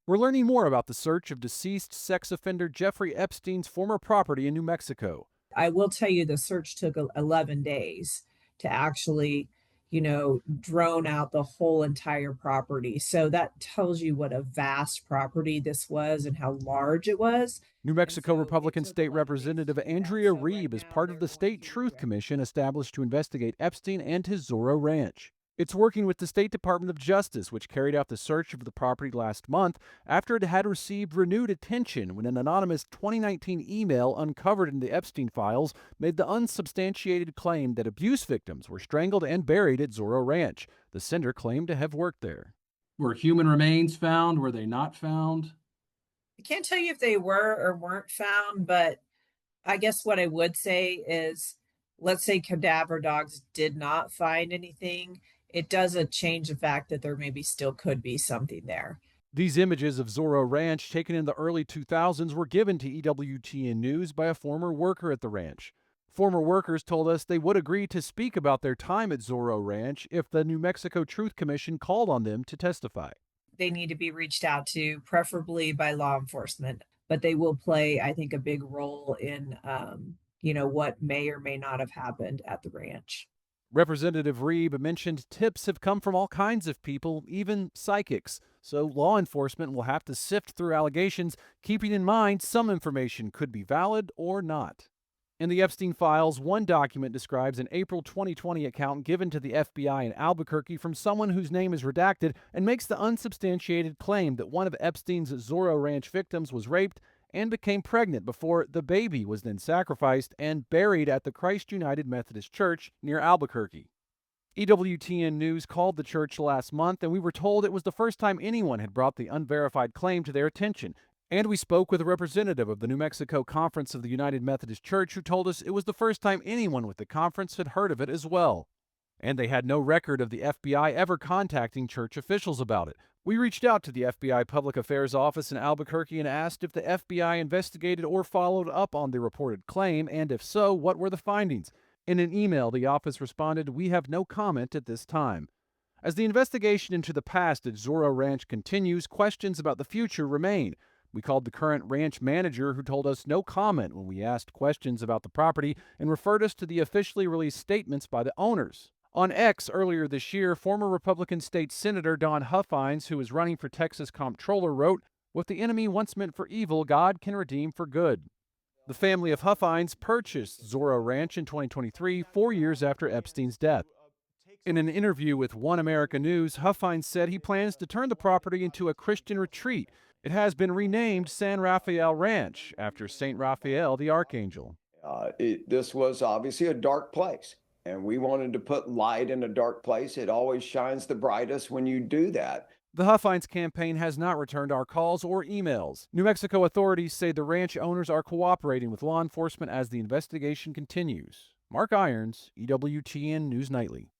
We're learning more about the search of deceased sex offender Jeffrey Epstein's former property in New Mexico. I will tell you the search took 11 days to actually, drone out the whole entire property. So that tells you what a vast property this was and how large it was. New And Mexico so it Republican took State 11 days to Representative do that. Andrea So right Reeb is now part of they're the State working Truth to Commission established to investigate Epstein and his Zorro Ranch. It's working with the State Department of Justice, which carried out the search of the property last month after it had received renewed attention when an anonymous 2019 email uncovered in the Epstein files made the unsubstantiated claim that abuse victims were strangled and buried at Zorro Ranch. The sender claimed to have worked there. Were human remains found? Were they not found? I can't tell you if they were or weren't found, but I guess what I would say is, let's say cadaver dogs did not find anything. It doesn't change the fact that there maybe still could be something there. These images of Zorro Ranch taken in the early 2000s were given to EWTN News by a former worker at the ranch. Former workers told us they would agree to speak about their time at Zorro Ranch if the New Mexico Truth Commission called on them to testify. They need to be reached out to, preferably by law enforcement, but they will play, I think, a big role in, what may or may not have happened at the ranch. Representative Reeb mentioned tips have come from all kinds of people, even psychics, so law enforcement will have to sift through allegations, keeping in mind some information could be valid or not. In the Epstein files, one document describes an April 2020 account given to the FBI in Albuquerque from someone whose name is redacted and makes the unsubstantiated claim that one of Epstein's Zorro Ranch victims was raped and became pregnant before the baby was then sacrificed and buried at the Christ United Methodist Church near Albuquerque. EWTN News called the church last month, and we were told it was the first time anyone had brought the unverified claim to their attention. And we spoke with a representative of the New Mexico Conference of the United Methodist Church who told us it was the first time anyone with the conference had heard of it as well. And they had no record of the FBI ever contacting church officials about it. We reached out to the FBI Public Affairs Office in Albuquerque and asked if the FBI investigated or followed up on the reported claim, and if so, what were the findings. In an email, the office responded, "We have no comment at this time." As the investigation into the past at Zorro Ranch continues, questions about the future remain. We called the current ranch manager, who told us no comment when we asked questions about the property and referred us to the officially released statements by the owners. On X earlier this year, former Republican State Senator Don Huffines, who is running for Texas Comptroller, wrote, "What the enemy once meant for evil, God can redeem for good." The family of Huffines purchased Zorro Ranch in 2023, 4 years after Epstein's death. In an interview with One America News, Huffines said he plans to turn the property into a Christian retreat. It has been renamed San Rafael Ranch after St. Raphael the Archangel. This was obviously a dark place, and we wanted to put light in a dark place. It always shines the brightest when you do that. The Huffines campaign has not returned our calls or emails. New Mexico authorities say the ranch owners are cooperating with law enforcement as the investigation continues. Mark Irons, EWTN News Nightly.